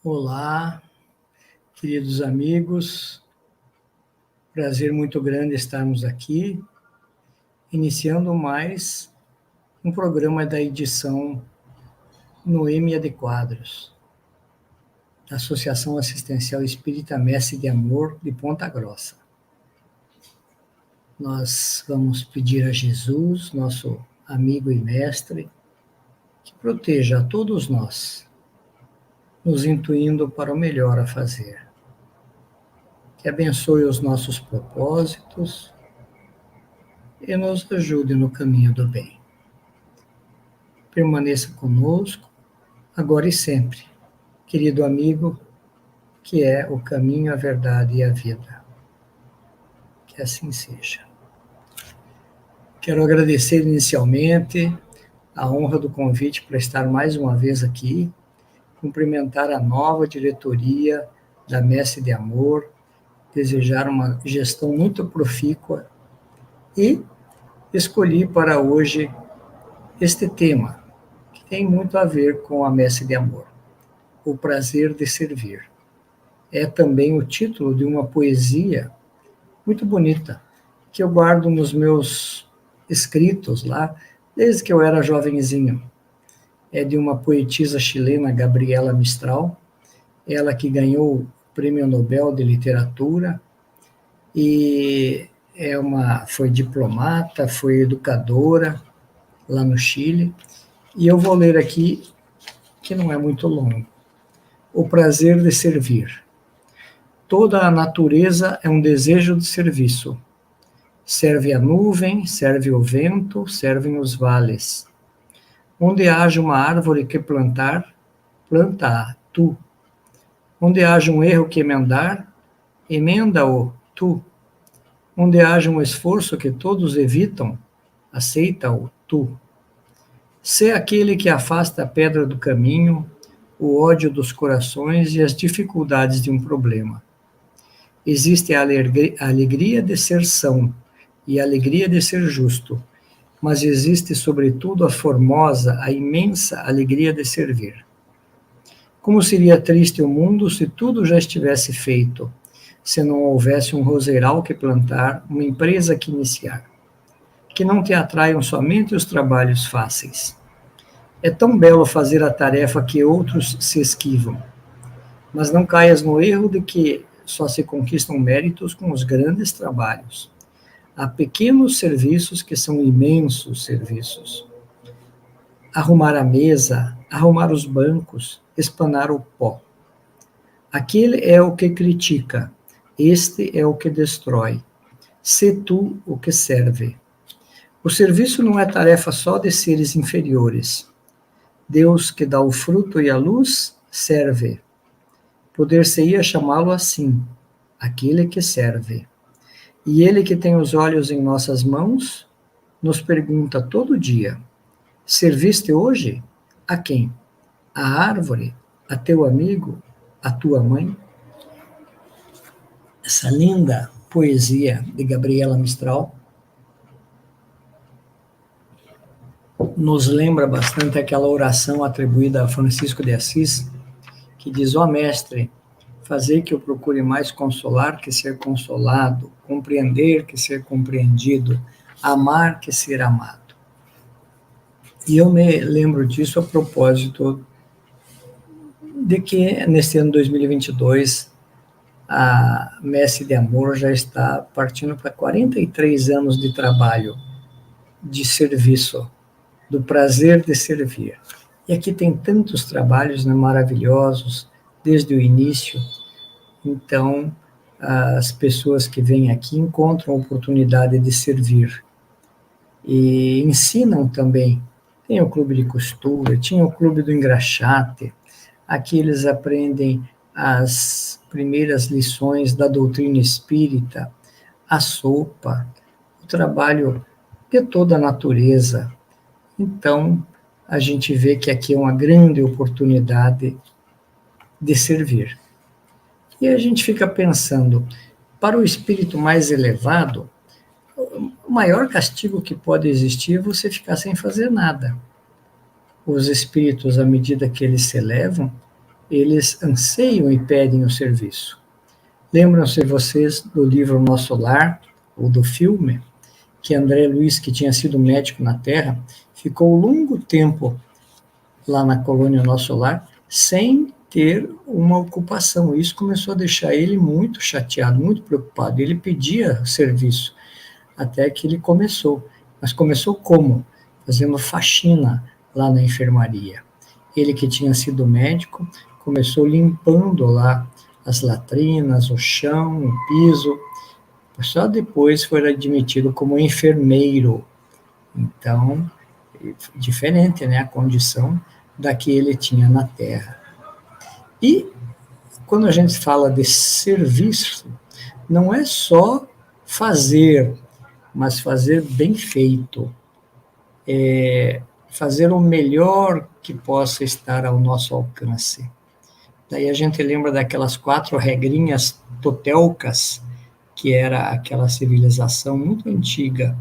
Olá, queridos amigos, prazer muito grande estarmos aqui, iniciando mais um programa da edição Noêmia de Quadros, da Associação Assistencial Espírita Messe de Amor de Ponta Grossa. Nós vamos pedir a Jesus, nosso amigo e mestre, que proteja a todos nós, nos intuindo para o melhor a fazer. Que abençoe os nossos propósitos e nos ajude no caminho do bem. Permaneça conosco, agora e sempre, querido amigo, que é o caminho, a verdade e a vida. Que assim seja. Quero agradecer inicialmente a honra do convite para estar mais uma vez aqui, cumprimentar a nova diretoria da Messe de Amor, desejar uma gestão muito profícua e escolhi para hoje este tema, que tem muito a ver com a Messe de Amor, o prazer de servir. É também o título de uma poesia muito bonita, que eu guardo nos meus escritos lá, desde que eu era jovenzinho. É de uma poetisa chilena, Gabriela Mistral, ela que ganhou o Prêmio Nobel de Literatura, e foi diplomata, foi educadora lá no Chile, e eu vou ler aqui, que não é muito longo. O prazer de servir. Toda a natureza é um desejo de serviço. Serve a nuvem, serve o vento, servem os vales. Onde haja uma árvore que plantar, planta-a tu. Onde haja um erro que emendar, emenda-o tu. Onde haja um esforço que todos evitam, aceita-o tu. Sê aquele que afasta a pedra do caminho, o ódio dos corações e as dificuldades de um problema. Existe a alegria de ser são e a alegria de ser justo, mas existe, sobretudo, a formosa, a imensa alegria de servir. Como seria triste o mundo se tudo já estivesse feito, se não houvesse um roseiral que plantar, uma empresa que iniciar? Que não te atraiam somente os trabalhos fáceis. É tão belo fazer a tarefa que outros se esquivam, mas não caias no erro de que só se conquistam méritos com os grandes trabalhos. Há pequenos serviços que são imensos serviços. Arrumar a mesa, arrumar os bancos, espanar o pó. Aquele é o que critica, este é o que destrói. Sê tu o que serve. O serviço não é tarefa só de seres inferiores. Deus que dá o fruto e a luz, serve. Poder-se-ia chamá-lo assim, aquele que serve. E ele que tem os olhos em nossas mãos, nos pergunta todo dia, serviste hoje? A quem? A árvore? A teu amigo? A tua mãe? Essa linda poesia de Gabriela Mistral nos lembra bastante aquela oração atribuída a Francisco de Assis, que diz: ó mestre, fazer que eu procure mais consolar que ser consolado, compreender que ser compreendido, amar que ser amado. E eu me lembro disso a propósito de que neste ano 2022 a Messe de Amor já está partindo para 43 anos de trabalho, de serviço, do prazer de servir. E aqui tem tantos trabalhos, né, maravilhosos, desde o início. Então, as pessoas que vêm aqui encontram a oportunidade de servir. E ensinam também. Tem o clube de costura, tinha o clube do engraxate. Aqui eles aprendem as primeiras lições da doutrina espírita, a sopa, o trabalho de toda a natureza. Então, a gente vê que aqui é uma grande oportunidade de servir. E a gente fica pensando, para o espírito mais elevado, o maior castigo que pode existir é você ficar sem fazer nada. Os espíritos, à medida que eles se elevam, eles anseiam e pedem o serviço. Lembram-se vocês do livro Nosso Lar, ou do filme, que André Luiz, que tinha sido médico na Terra, ficou longo tempo lá na colônia Nosso Lar, sem ter uma ocupação. Isso começou a deixar ele muito chateado, muito preocupado. Ele pedia serviço, até que ele começou. Mas começou como? Fazendo faxina lá na enfermaria. Ele que tinha sido médico, começou limpando lá as latrinas, o chão, o piso. Só depois foi admitido como enfermeiro. Então, diferente, né, a condição da que ele tinha na Terra. E quando a gente fala de serviço, não é só fazer, mas fazer bem feito. Fazer o melhor que possa estar ao nosso alcance. Daí a gente lembra daquelas 4 regrinhas totelcas, que era aquela civilização muito antiga,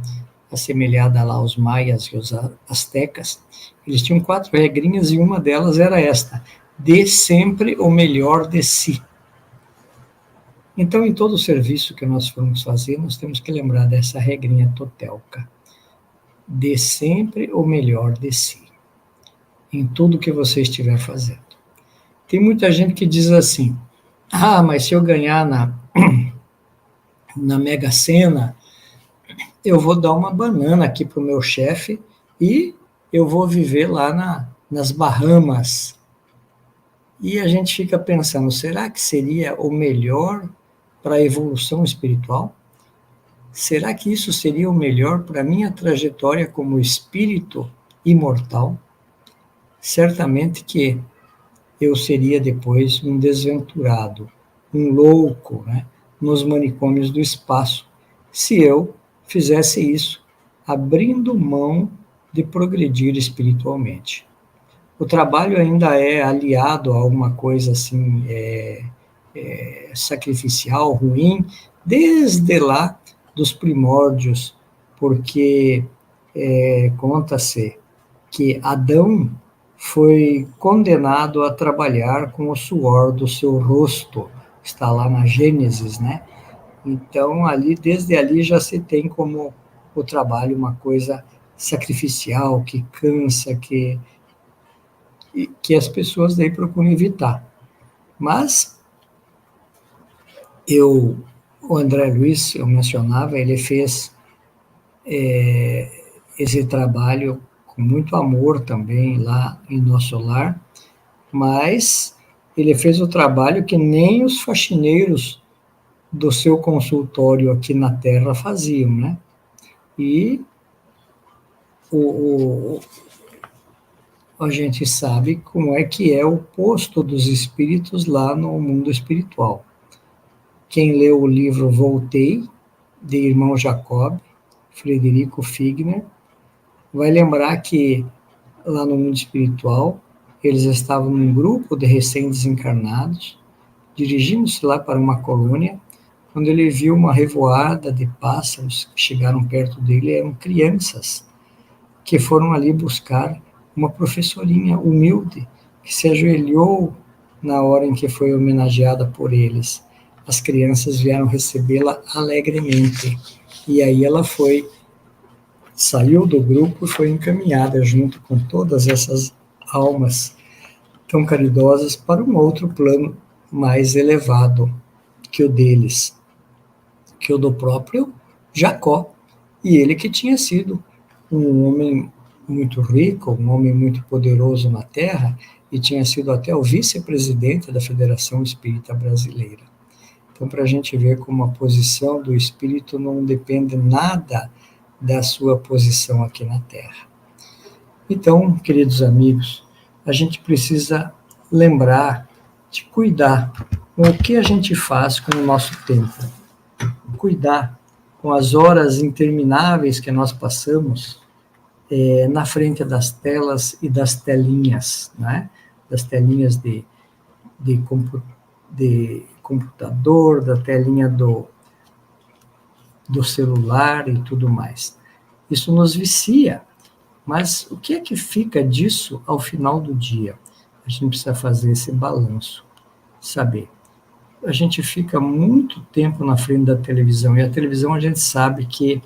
assemelhada lá aos maias e aos astecas. Eles tinham 4 regrinhas e uma delas era esta: dê sempre o melhor de si. Então, em todo o serviço que nós formos fazer, nós temos que lembrar dessa regrinha totelca. Dê sempre o melhor de si, em tudo que você estiver fazendo. Tem muita gente que diz assim: mas se eu ganhar na Mega Sena, eu vou dar uma banana aqui para o meu chefe e eu vou viver lá nas Bahamas. E a gente fica pensando, será que seria o melhor para a evolução espiritual? Será que isso seria o melhor para a minha trajetória como espírito imortal? Certamente que eu seria depois um desventurado, um louco, né, nos manicômios do espaço, se eu fizesse isso, abrindo mão de progredir espiritualmente. O trabalho ainda é aliado a uma coisa assim, sacrificial, ruim, desde lá dos primórdios, porque conta-se que Adão foi condenado a trabalhar com o suor do seu rosto, está lá na Gênesis, né? Então, desde ali já se tem como o trabalho uma coisa sacrificial, que cansa, que as pessoas daí procuram evitar. Mas o André Luiz, eu mencionava, ele fez esse trabalho com muito amor também lá em Nosso Lar, mas ele fez o trabalho que nem os faxineiros do seu consultório aqui na Terra faziam, né? E a gente sabe como é que é o posto dos espíritos lá no mundo espiritual. Quem leu o livro Voltei, de Irmão Jacob, Frederico Figner, vai lembrar que lá no mundo espiritual, eles estavam num grupo de recém-desencarnados, dirigindo-se lá para uma colônia, quando ele viu uma revoada de pássaros que chegaram perto dele, eram crianças que foram ali buscar uma professorinha humilde, que se ajoelhou na hora em que foi homenageada por eles. As crianças vieram recebê-la alegremente, e aí ela saiu do grupo e foi encaminhada junto com todas essas almas tão caridosas para um outro plano mais elevado que o deles, que o do próprio Jacó, e ele que tinha sido um homem muito rico, um homem muito poderoso na Terra, e tinha sido até o vice-presidente da Federação Espírita Brasileira. Então, para a gente ver como a posição do espírito não depende nada da sua posição aqui na Terra. Então, queridos amigos, a gente precisa lembrar de cuidar com o que a gente faz com o nosso tempo. Cuidar com as horas intermináveis que nós passamos na frente das telas e das telinhas, né? Das telinhas de computador, da telinha do celular e tudo mais. Isso nos vicia, mas o que é que fica disso ao final do dia? A gente precisa fazer esse balanço, saber. A gente fica muito tempo na frente da televisão, e a televisão a gente sabe que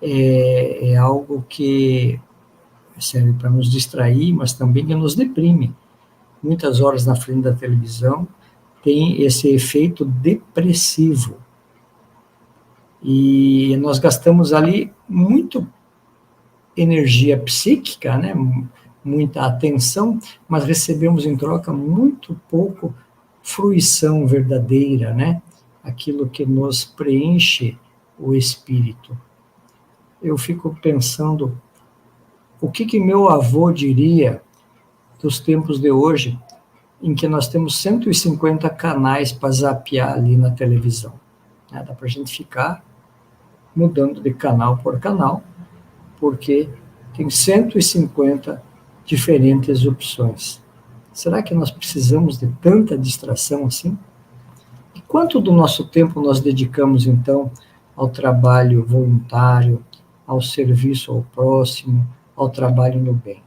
é algo que serve para nos distrair, mas também que nos deprime. Muitas horas na frente da televisão tem esse efeito depressivo. E nós gastamos ali muito energia psíquica, né? Muita atenção, mas recebemos em troca muito pouco fruição verdadeira, né? Aquilo que nos preenche o espírito. Eu fico pensando, o que meu avô diria dos tempos de hoje, em que nós temos 150 canais para zapear ali na televisão. Dá para a gente ficar mudando de canal por canal, porque tem 150 diferentes opções. Será que nós precisamos de tanta distração assim? E quanto do nosso tempo nós dedicamos, então, ao trabalho voluntário, ao serviço ao próximo, ao trabalho no bem?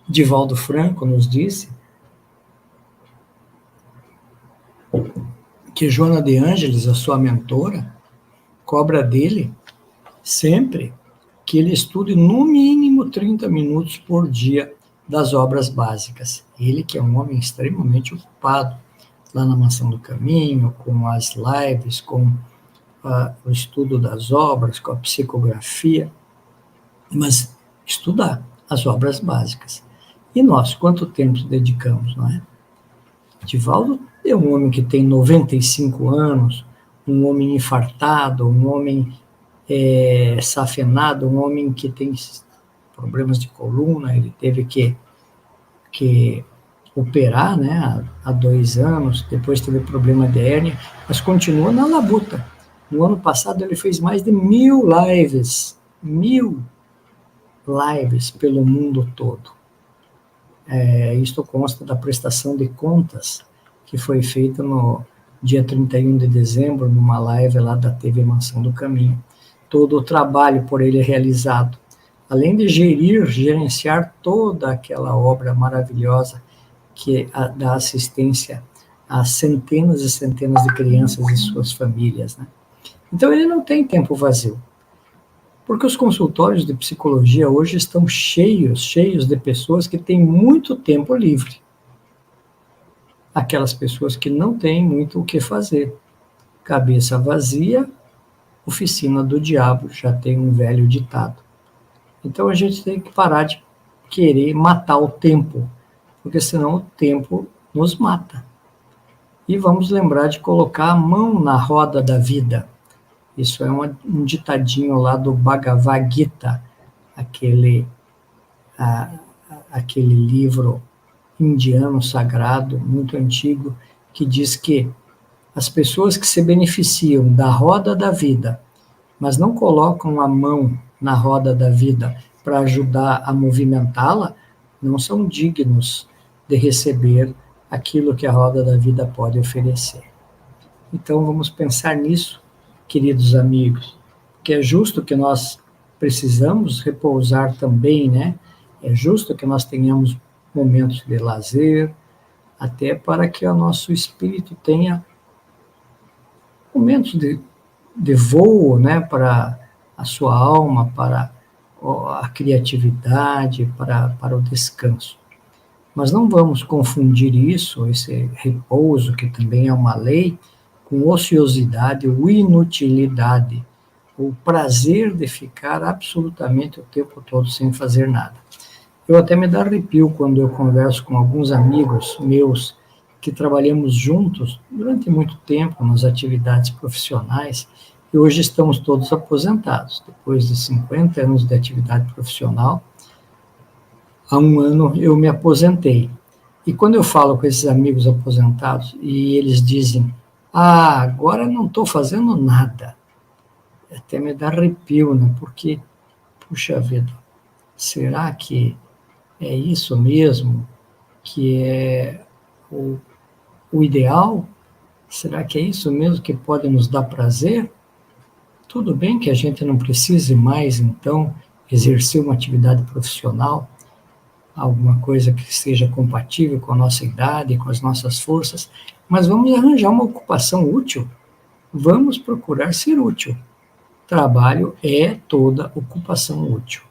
Divaldo Franco nos disse que Joana de Ângeles, a sua mentora, cobra dele sempre que ele estude no mínimo 30 minutos por dia das obras básicas. Ele que é um homem extremamente ocupado, lá na Mansão do Caminho, com as lives, com o estudo das obras, com a psicografia, mas estudar as obras básicas. E nós, quanto tempo dedicamos, não é? Divaldo é um homem que tem 95 anos, um homem infartado, um homem safenado, um homem que tem problemas de coluna, ele teve que operar, né, há 2 anos, depois teve problema de hérnia, mas continua na labuta. No ano passado ele fez mais de 1000 lives, 1000 lives pelo mundo todo. Isto consta da prestação de contas que foi feita no dia 31 de dezembro, numa live lá da TV Mansão do Caminho. Todo o trabalho por ele realizado, além de gerenciar toda aquela obra maravilhosa que dá assistência a centenas e centenas de crianças e suas famílias, né? Então ele não tem tempo vazio, porque os consultórios de psicologia hoje estão cheios de pessoas que têm muito tempo livre. Aquelas pessoas que não têm muito o que fazer. Cabeça vazia, oficina do diabo, já tem um velho ditado. Então a gente tem que parar de querer matar o tempo, porque senão o tempo nos mata. E vamos lembrar de colocar a mão na roda da vida. Isso é um ditadinho lá do Bhagavad Gita, aquele livro indiano sagrado, muito antigo, que diz que as pessoas que se beneficiam da roda da vida, mas não colocam a mão na roda da vida para ajudar a movimentá-la, não são dignos de receber aquilo que a roda da vida pode oferecer. Então vamos pensar nisso, queridos amigos, que é justo que nós precisamos repousar também, né? É justo que nós tenhamos momentos de lazer, até para que o nosso espírito tenha momentos de voo, né? Para a sua alma, para a criatividade, para o descanso. Mas não vamos confundir isso, esse repouso, que também é uma lei, com ociosidade ou inutilidade, o prazer de ficar absolutamente o tempo todo sem fazer nada. Eu até me dá arrepio quando eu converso com alguns amigos meus que trabalhamos juntos durante muito tempo nas atividades profissionais e hoje estamos todos aposentados. Depois de 50 anos de atividade profissional, há 1 ano eu me aposentei. E quando eu falo com esses amigos aposentados e eles dizem: agora não estou fazendo nada, até me dá arrepio, né? Porque, puxa vida, será que é isso mesmo que é o ideal? Será que é isso mesmo que pode nos dar prazer? Tudo bem que a gente não precise mais, então, exercer uma atividade profissional, alguma coisa que seja compatível com a nossa idade, com as nossas forças, mas vamos arranjar uma ocupação útil, vamos procurar ser útil. Trabalho é toda ocupação útil.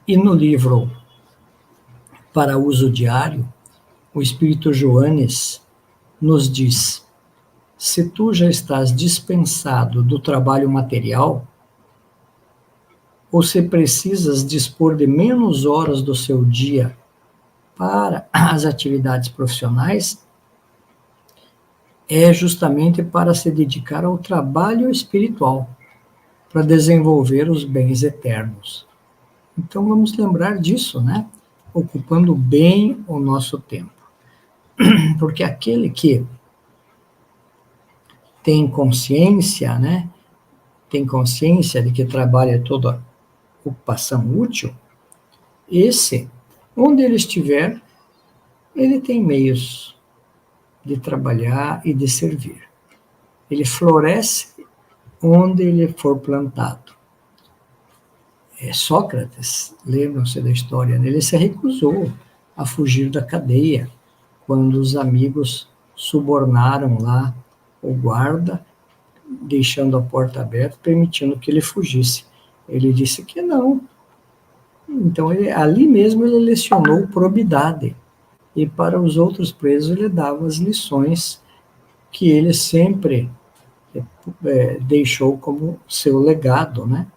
E no livro Para Uso Diário, o Espírito Joanes nos diz: se tu já estás dispensado do trabalho material, ou se precisas dispor de menos horas do seu dia para as atividades profissionais, é justamente para se dedicar ao trabalho espiritual, para desenvolver os bens eternos. Então vamos lembrar disso, né? Ocupando bem o nosso tempo. Porque aquele que tem consciência, né? Tem consciência de que trabalho é toda ocupação útil, esse, onde ele estiver, ele tem meios de trabalhar e de servir. Ele floresce onde ele for plantado. Sócrates, lembram-se da história, né? Ele se recusou a fugir da cadeia quando os amigos subornaram lá o guarda, deixando a porta aberta, permitindo que ele fugisse. Ele disse que não. Então, ali mesmo ele lecionou probidade. E para os outros presos ele dava as lições que ele sempre deixou como seu legado, né?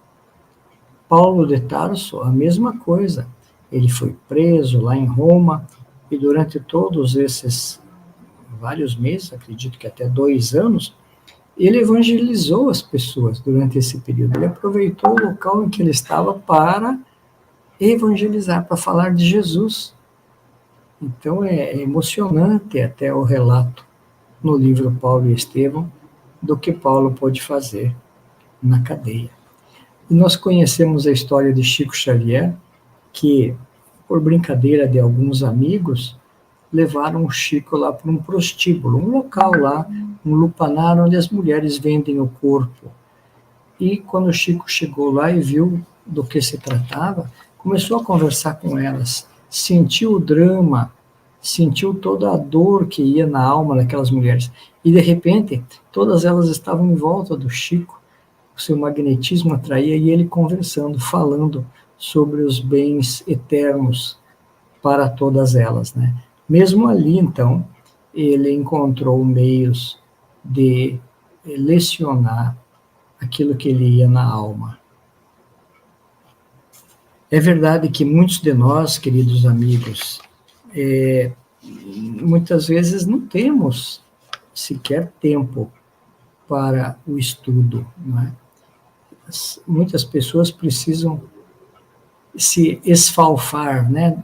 Paulo de Tarso, a mesma coisa. Ele foi preso lá em Roma e durante todos esses vários meses, acredito que até 2 anos, ele evangelizou as pessoas durante esse período. Ele aproveitou o local em que ele estava para evangelizar, para falar de Jesus. Então é emocionante até o relato no livro Paulo e Estevão do que Paulo pôde fazer na cadeia. E nós conhecemos a história de Chico Xavier, que, por brincadeira de alguns amigos, levaram o Chico lá para um prostíbulo, um local lá, um lupanar, onde as mulheres vendem o corpo. E quando o Chico chegou lá e viu do que se tratava, começou a conversar com elas, sentiu o drama, sentiu toda a dor que ia na alma daquelas mulheres. E, de repente, todas elas estavam em volta do Chico, o seu magnetismo atraía, e ele conversando, falando sobre os bens eternos para todas elas, né? Mesmo ali, então, ele encontrou meios de lecionar aquilo que ele ia na alma. É verdade que muitos de nós, queridos amigos, muitas vezes não temos sequer tempo para o estudo, não é? Muitas pessoas precisam se esfalfar, né,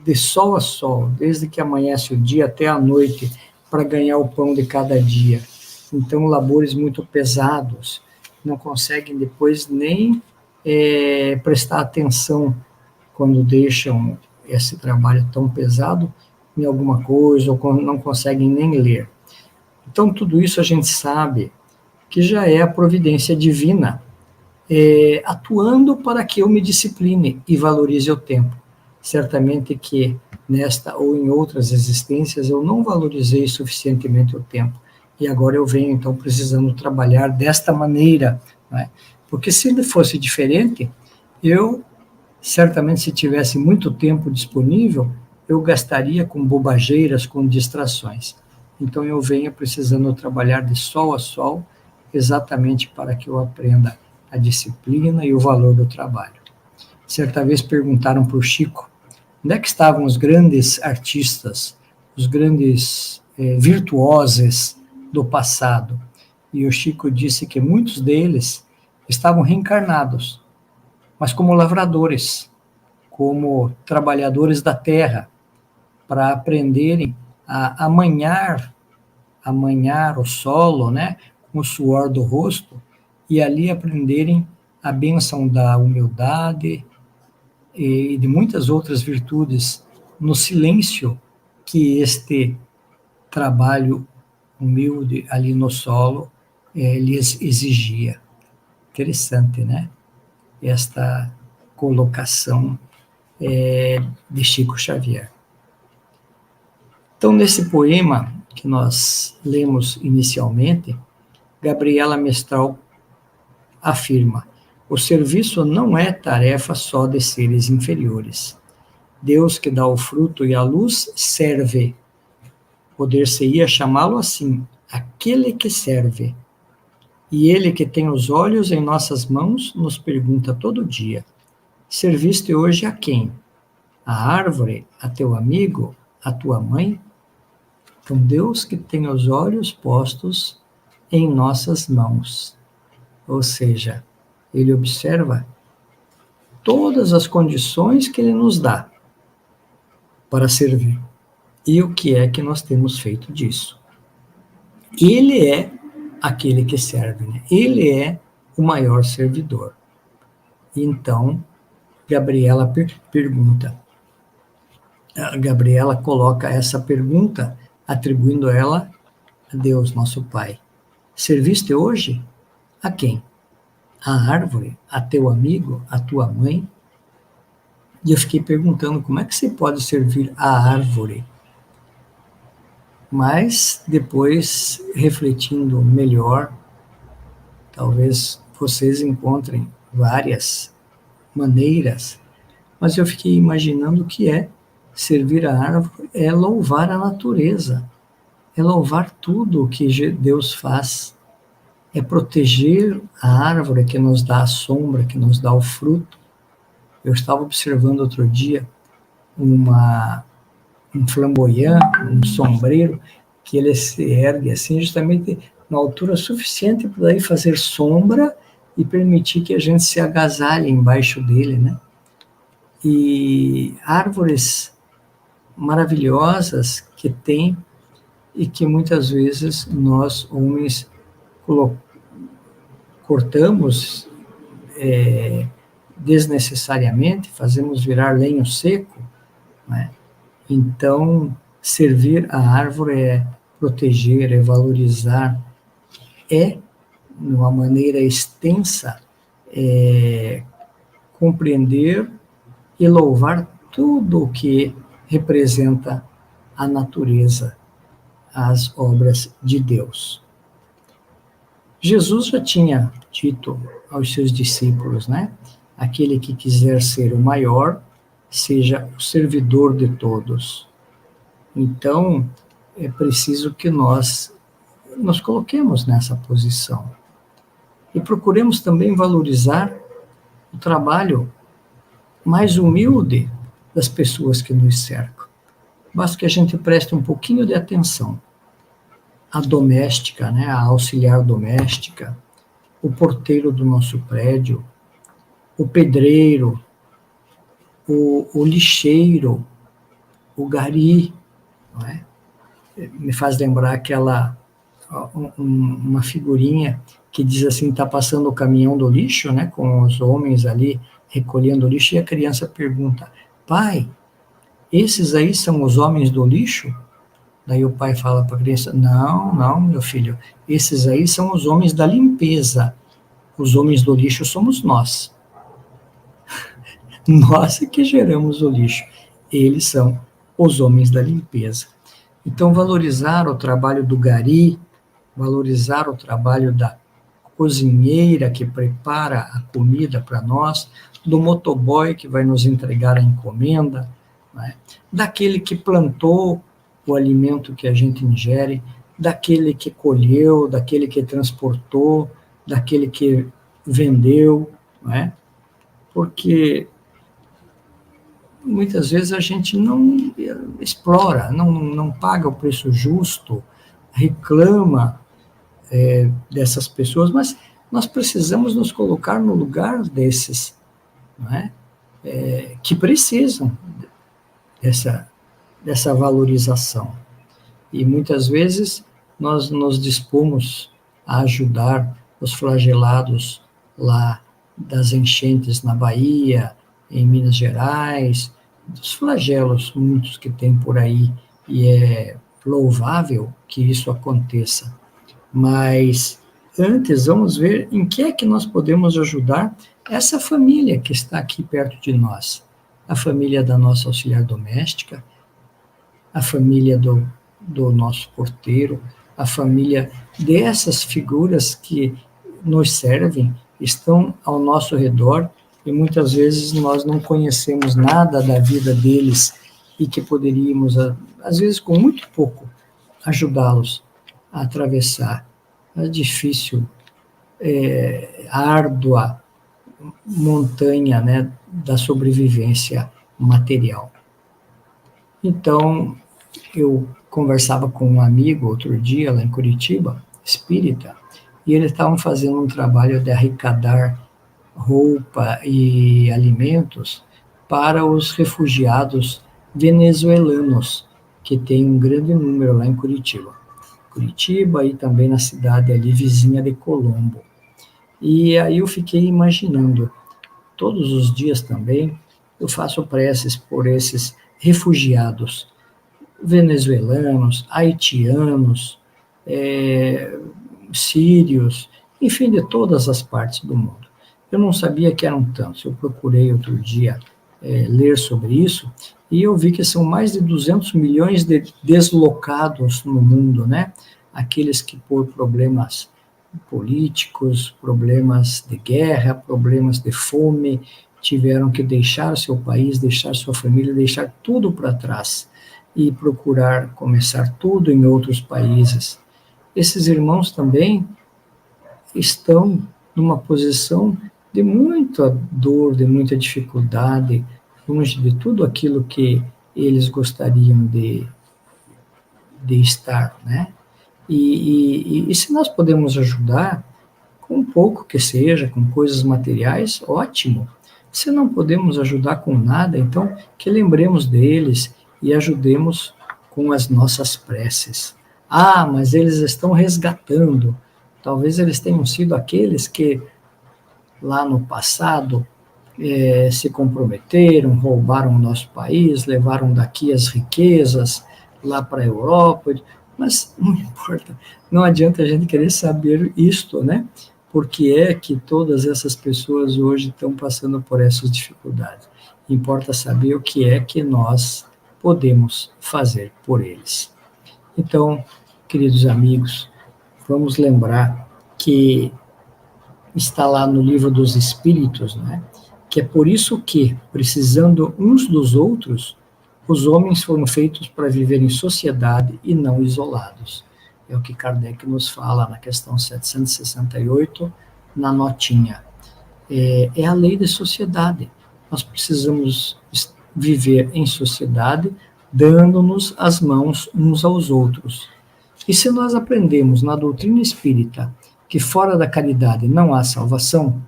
de sol a sol, desde que amanhece o dia até a noite, para ganhar o pão de cada dia. Então, labores muito pesados, não conseguem depois nem prestar atenção quando deixam esse trabalho tão pesado em alguma coisa, ou quando não conseguem nem ler. Então, tudo isso a gente sabe que já é a providência divina, atuando para que eu me discipline e valorize o tempo. Certamente que nesta ou em outras existências eu não valorizei suficientemente o tempo, e agora eu venho então precisando trabalhar desta maneira, né? Porque se ele fosse diferente, eu certamente, se tivesse muito tempo disponível, eu gastaria com bobageiras, com distrações. Então eu venho precisando trabalhar de sol a sol, exatamente para que eu aprenda a disciplina e o valor do trabalho. Certa vez perguntaram para o Chico onde é que estavam os grandes artistas, os grandes virtuosos do passado. E o Chico disse que muitos deles estavam reencarnados, mas como lavradores, como trabalhadores da terra, para aprenderem a amanhar o solo, né, com o suor do rosto, e ali aprenderem a bênção da humildade e de muitas outras virtudes no silêncio que este trabalho humilde ali no solo lhes exigia. Interessante, né? Esta colocação de Chico Xavier. Então, nesse poema que nós lemos inicialmente, Gabriela Mestral afirma: o serviço não é tarefa só de seres inferiores. Deus que dá o fruto e a luz serve. Poder-se-ia chamá-lo assim, aquele que serve. E ele que tem os olhos em nossas mãos nos pergunta todo dia: serviste hoje a quem? A árvore, a teu amigo, a tua mãe? Então, Deus que tem os olhos postos em nossas mãos. Ou seja, Ele observa todas as condições que Ele nos dá para servir. E o que é que nós temos feito disso? Ele é aquele que serve, né? Ele é o maior servidor. Então, Gabriela pergunta. Gabriela coloca essa pergunta, atribuindo ela a Deus, nosso Pai. Serviste hoje a quem? A árvore, a teu amigo, a tua mãe? E eu fiquei perguntando, como é que você pode servir a árvore? Mas, depois, refletindo melhor, talvez vocês encontrem várias maneiras, mas eu fiquei imaginando que servir a árvore é louvar a natureza, é louvar tudo o que Deus faz, é proteger a árvore que nos dá a sombra, que nos dá o fruto. Eu estava observando outro dia um flamboyant, um sombreiro, que ele se ergue assim, justamente na altura suficiente para daí fazer sombra e permitir que a gente se agasalhe embaixo dele, né? E árvores maravilhosas que tem e que muitas vezes nós, homens, cortamos desnecessariamente, fazemos virar lenho seco, né? Então, servir a árvore é proteger, é valorizar, de uma maneira extensa, compreender e louvar tudo o que representa a natureza, as obras de Deus. Jesus já tinha dito aos seus discípulos, né? Aquele que quiser ser o maior, seja o servidor de todos. Então, é preciso que nós nos coloquemos nessa posição. E procuremos também valorizar o trabalho mais humilde das pessoas que nos cercam. Basta que a gente preste um pouquinho de atenção. A doméstica, né, a auxiliar doméstica, o porteiro do nosso prédio, o pedreiro, o lixeiro, o gari, não é? Me faz lembrar uma figurinha que diz assim, está passando o caminhão do lixo, né, com os homens ali recolhendo o lixo, e a criança pergunta: pai, esses aí são os homens do lixo? Daí o pai fala para a criança: não, meu filho, esses aí são os homens da limpeza, os homens do lixo somos nós. Nós é que geramos o lixo, eles são os homens da limpeza. Então, valorizar o trabalho do gari, valorizar o trabalho da cozinheira que prepara a comida para nós, do motoboy que vai nos entregar a encomenda, né? Daquele que plantou o alimento que a gente ingere, daquele que colheu, daquele que transportou, daquele que vendeu, né? Porque muitas vezes a gente não explora, não paga o preço justo, reclama dessas pessoas, mas nós precisamos nos colocar no lugar desses, não é? Que precisam dessa valorização. E muitas vezes nós nos dispomos a ajudar os flagelados lá das enchentes na Bahia, em Minas Gerais, dos flagelos muitos que tem por aí, e é louvável que isso aconteça. Mas antes vamos ver em que é que nós podemos ajudar essa família que está aqui perto de nós. a família da nossa auxiliar doméstica, a família do nosso porteiro, a família dessas figuras que nos servem, estão ao nosso redor, e muitas vezes nós não conhecemos nada da vida deles e que poderíamos, às vezes com muito pouco, ajudá-los a atravessar a difícil, árdua montanha, né, da sobrevivência material. Então, eu conversava com um amigo outro dia, lá em Curitiba, espírita, e eles estavam fazendo um trabalho de arrecadar roupa e alimentos para os refugiados venezuelanos, que tem um grande número lá em Curitiba. Curitiba e também na cidade ali vizinha de Colombo. E aí eu fiquei imaginando, todos os dias também, eu faço preces por esses refugiados venezuelanos, haitianos, sírios, enfim, de todas as partes do mundo. Eu não sabia que eram tantos. Eu procurei outro dia ler sobre isso e eu vi que são mais de 200 milhões de deslocados no mundo, né? Aqueles que por problemas políticos, problemas de guerra, problemas de fome, tiveram que deixar seu país, deixar sua família, deixar tudo para trás e procurar começar tudo em outros países. Esses irmãos também estão numa posição de muita dor, de muita dificuldade, longe de tudo aquilo que eles gostariam de estar, né? E se nós podemos ajudar, com pouco que seja, com coisas materiais, ótimo. Se não podemos ajudar com nada, então que lembremos deles e ajudemos com as nossas preces. Ah, mas eles estão resgatando. Talvez eles tenham sido aqueles que lá no passado se comprometeram, roubaram o nosso país, levaram daqui as riquezas lá para a Europa, mas não importa, não adianta a gente querer saber isto, né? Porque é que todas essas pessoas hoje estão passando por essas dificuldades. Importa saber o que é que nós podemos fazer por eles. Então, queridos amigos, vamos lembrar que está lá no Livro dos Espíritos, né? Que é por isso que, precisando uns dos outros, os homens foram feitos para viver em sociedade e não isolados. É o que Kardec nos fala na questão 768, na notinha. É a lei da sociedade. Nós precisamos viver em sociedade, dando-nos as mãos uns aos outros. E se nós aprendemos na doutrina espírita que fora da caridade não há salvação,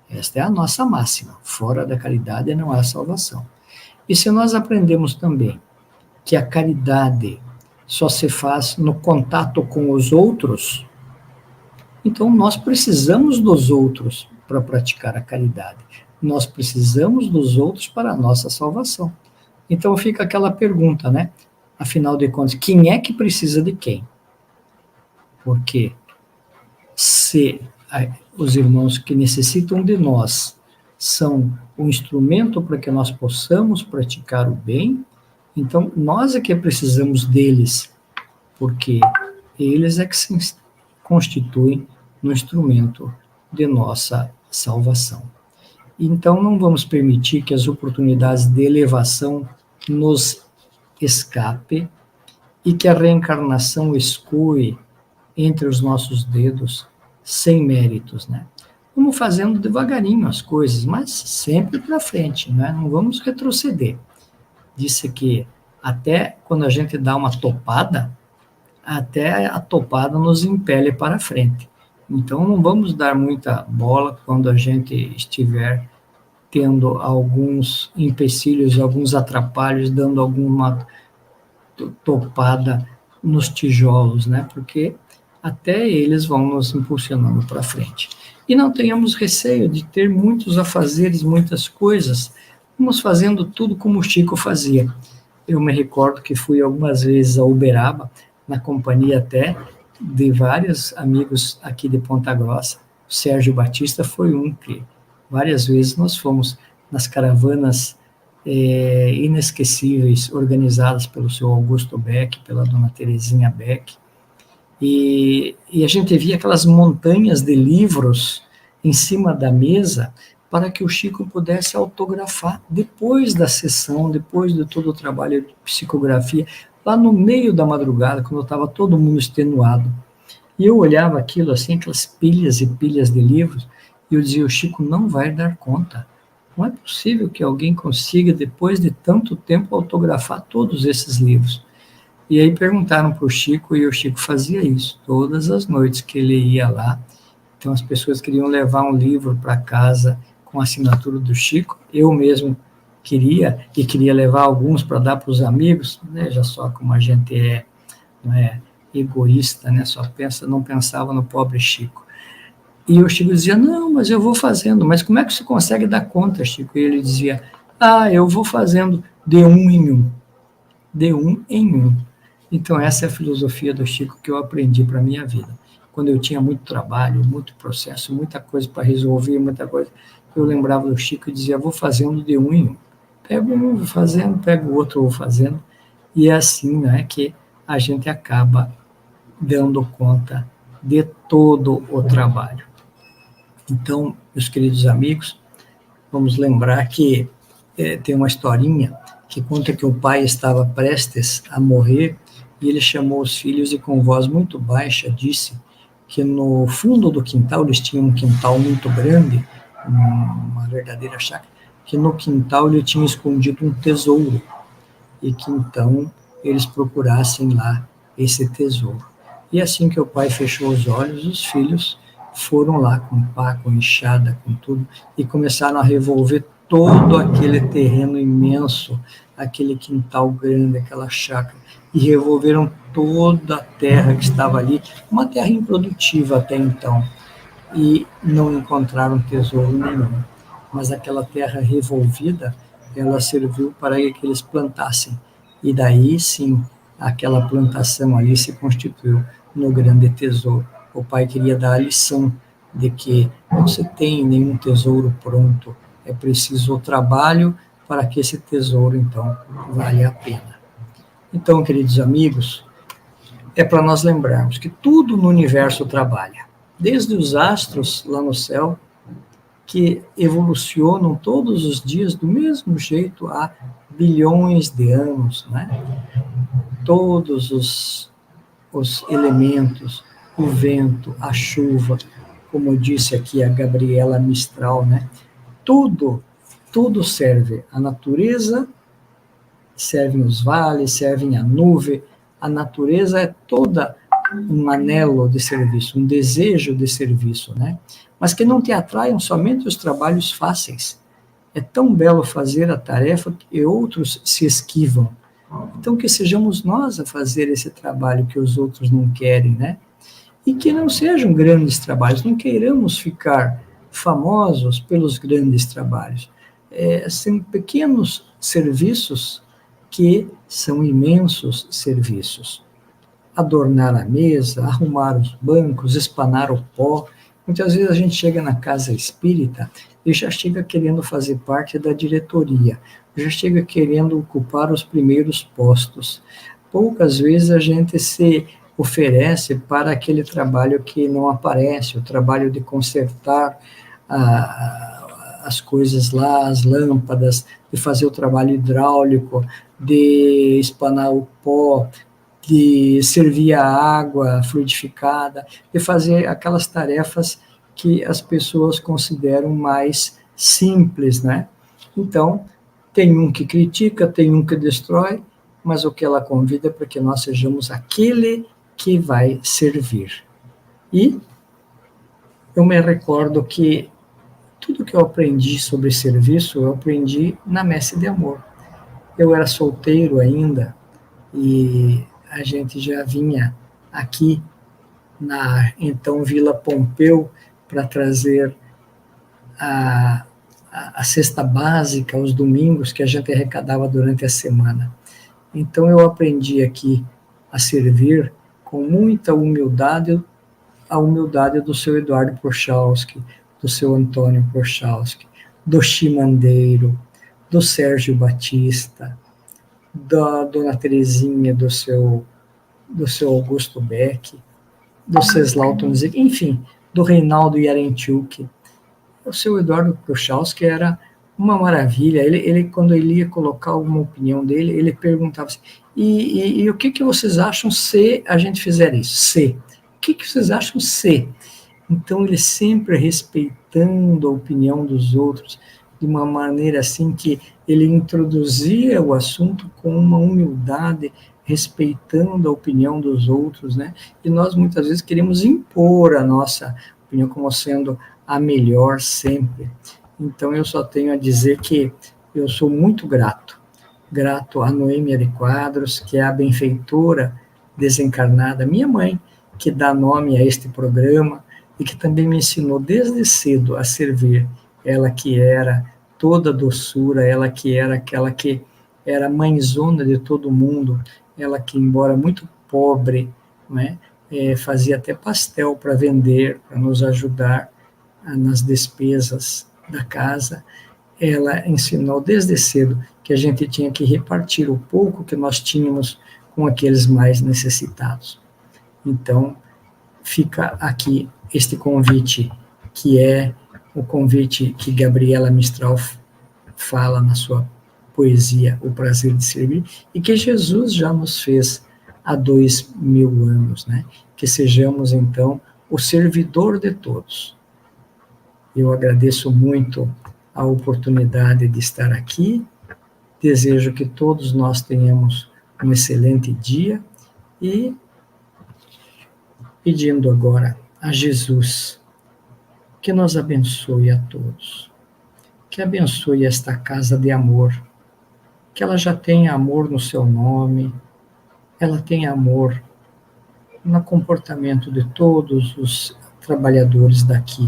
esta é a nossa máxima, fora da caridade não há salvação. E se nós aprendemos também que a caridade só se faz no contato com os outros, então nós precisamos dos outros para praticar a caridade. Nós precisamos dos outros para a nossa salvação. Então fica aquela pergunta, né? Afinal de contas, quem é que precisa de quem? Porque se os irmãos que necessitam de nós são um instrumento para que nós possamos praticar o bem, então nós é que precisamos deles, porque eles é que se constituem no instrumento de nossa salvação. Então não vamos permitir que as oportunidades de elevação nos escape e que a reencarnação escoe entre os nossos dedos sem méritos, né? Vamos fazendo devagarinho as coisas, mas sempre para frente, né? Não vamos retroceder. Disse que até quando a gente dá uma topada, até a topada nos impele para frente. Então não vamos dar muita bola quando a gente estiver tendo alguns empecilhos, alguns atrapalhos, dando alguma topada nos tijolos, né? Porque até eles vão nos impulsionando para frente. E não tenhamos receio de ter muitos afazeres, muitas coisas. Vamos fazendo tudo como o Chico fazia. Eu me recordo que fui algumas vezes a Uberaba, na companhia até de vários amigos aqui de Ponta Grossa. O Sérgio Batista foi um que várias vezes nós fomos nas caravanas inesquecíveis, organizadas pelo seu Augusto Beck, pela dona Terezinha Beck, e a gente via aquelas montanhas de livros em cima da mesa para que o Chico pudesse autografar depois da sessão, depois de todo o trabalho de psicografia, lá no meio da madrugada, quando estava todo mundo extenuado. E eu olhava aquilo assim, aquelas pilhas e pilhas de livros, e eu dizia, o Chico não vai dar conta. Não é possível que alguém consiga, depois de tanto tempo, autografar todos esses livros. E aí perguntaram para o Chico, e o Chico fazia isso todas as noites que ele ia lá. Então as pessoas queriam levar um livro para casa com a assinatura do Chico. Eu mesmo queria, e queria levar alguns para dar para os amigos. Veja só como a gente não é egoísta, né? Não pensava no pobre Chico. E o Chico dizia, não, mas eu vou fazendo. Mas como é que você consegue dar conta, Chico? E ele dizia, eu vou fazendo de um em um. De um em um. Então, essa é a filosofia do Chico que eu aprendi para a minha vida. Quando eu tinha muito trabalho, muito processo, muita coisa para resolver, muita coisa, eu lembrava do Chico e dizia, vou fazendo de um em um. Pego um, vou fazendo, pego o outro, vou fazendo. E é assim, né, que a gente acaba dando conta de todo o trabalho. Então, meus queridos amigos, vamos lembrar que tem uma historinha que conta que o pai estava prestes a morrer e ele chamou os filhos e com voz muito baixa disse que no fundo do quintal, eles tinham um quintal muito grande, uma verdadeira chácara, que no quintal ele tinha escondido um tesouro e que então eles procurassem lá esse tesouro. E assim que o pai fechou os olhos, os filhos foram lá com pá, com enxada, com tudo, e começaram a revolver todo aquele terreno imenso, aquele quintal grande, aquela chácara, e revolveram toda a terra que estava ali, uma terra improdutiva até então, e não encontraram tesouro nenhum. Mas aquela terra revolvida, ela serviu para que eles plantassem, e daí sim, aquela plantação ali se constituiu no grande tesouro. O pai queria dar a lição de que não se tem nenhum tesouro pronto, é preciso o trabalho para que esse tesouro, então, valha a pena. Então, queridos amigos, é para nós lembrarmos que tudo no universo trabalha, desde os astros lá no céu, que evolucionam todos os dias do mesmo jeito há bilhões de anos, né? Todos os elementos, o vento, a chuva, como disse aqui a Gabriela Mistral, né? Tudo serve. A natureza serve os vales, serve a nuvem. A natureza é toda um anelo de serviço, um desejo de serviço, né? Mas que não te atraiam somente os trabalhos fáceis. É tão belo fazer a tarefa que outros se esquivam. Então, que sejamos nós a fazer esse trabalho que os outros não querem, né? E que não sejam grandes trabalhos, não queiramos ficar famosos pelos grandes trabalhos. São pequenos serviços que são imensos serviços. Adornar a mesa, arrumar os bancos, espanar o pó. Muitas vezes a gente chega na casa espírita e já chega querendo fazer parte da diretoria, já chega querendo ocupar os primeiros postos. Poucas vezes a gente se oferece para aquele trabalho que não aparece, o trabalho de consertar as coisas lá, as lâmpadas, de fazer o trabalho hidráulico, de espanar o pó, de servir a água fluidificada, de fazer aquelas tarefas que as pessoas consideram mais simples, né? Então, tem um que critica, tem um que destrói, mas o que ela convida é para que nós sejamos aquele que vai servir. E eu me recordo que tudo que eu aprendi sobre serviço, eu aprendi na Messe de Amor. Eu era solteiro ainda, e a gente já vinha aqui na então Vila Pompeu para trazer a cesta básica aos domingos que a gente arrecadava durante a semana. Então eu aprendi aqui a servir com muita humildade, a humildade do seu Eduardo Prochalski, do seu Antônio Prochalski, do Chimandeiro, do Sérgio Batista, da Dona Terezinha, do seu Augusto Beck, do Ceslauton Zick, enfim, do Reinaldo Yaremchuk. O seu Eduardo Kruszalski era uma maravilha. Ele, quando ele ia colocar alguma opinião dele, ele perguntava assim, e o que vocês acham se a gente fizer isso? Se. O que vocês acham se? Então, ele sempre respeitando a opinião dos outros, de uma maneira assim que ele introduzia o assunto com uma humildade, respeitando a opinião dos outros, né? E nós, muitas vezes, queremos impor a nossa opinião como sendo a melhor sempre. Então, eu só tenho a dizer que eu sou muito grato a Noêmia de Quadros, que é a benfeitora desencarnada, minha mãe, que dá nome a este programa, e que também me ensinou desde cedo a servir, ela que era toda doçura, ela que era aquela que era mãezona de todo mundo, ela que, embora muito pobre, né, fazia até pastel para vender, para nos ajudar nas despesas da casa. Ela ensinou desde cedo que a gente tinha que repartir o pouco que nós tínhamos com aqueles mais necessitados. Então, fica aqui este convite, que é o convite que Gabriela Mistral fala na sua poesia O Prazer de Servir, e que Jesus já nos fez há 2000 anos, né? Que sejamos, então, o servidor de todos. Eu agradeço muito a oportunidade de estar aqui, desejo que todos nós tenhamos um excelente dia e pedindo agora a Jesus que nos abençoe a todos, que abençoe esta casa de amor, que ela já tenha amor no seu nome, ela tenha amor no comportamento de todos os trabalhadores daqui,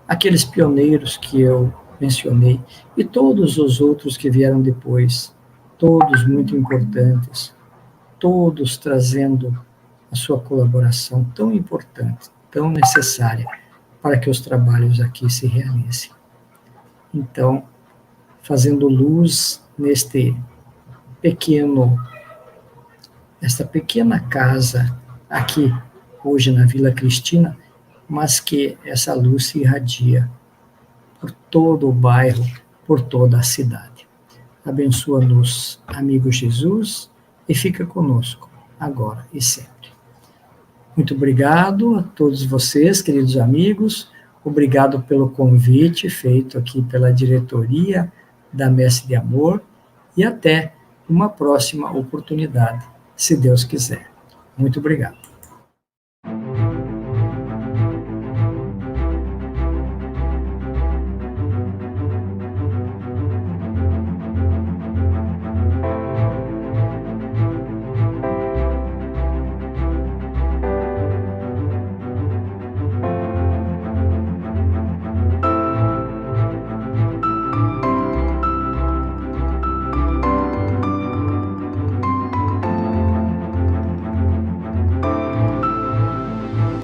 aqueles pioneiros que eu mencionei, e todos os outros que vieram depois, todos muito importantes, todos trazendo a sua colaboração tão importante, tão necessária, para que os trabalhos aqui se realizem. Então, fazendo luz nesta pequena casa aqui, hoje na Vila Cristina, mas que essa luz se irradia por todo o bairro, por toda a cidade. Abençoa-nos, amigo Jesus, e fica conosco, agora e sempre. Muito obrigado a todos vocês, queridos amigos, obrigado pelo convite feito aqui pela diretoria da Messe de Amor, e até uma próxima oportunidade, se Deus quiser. Muito obrigado.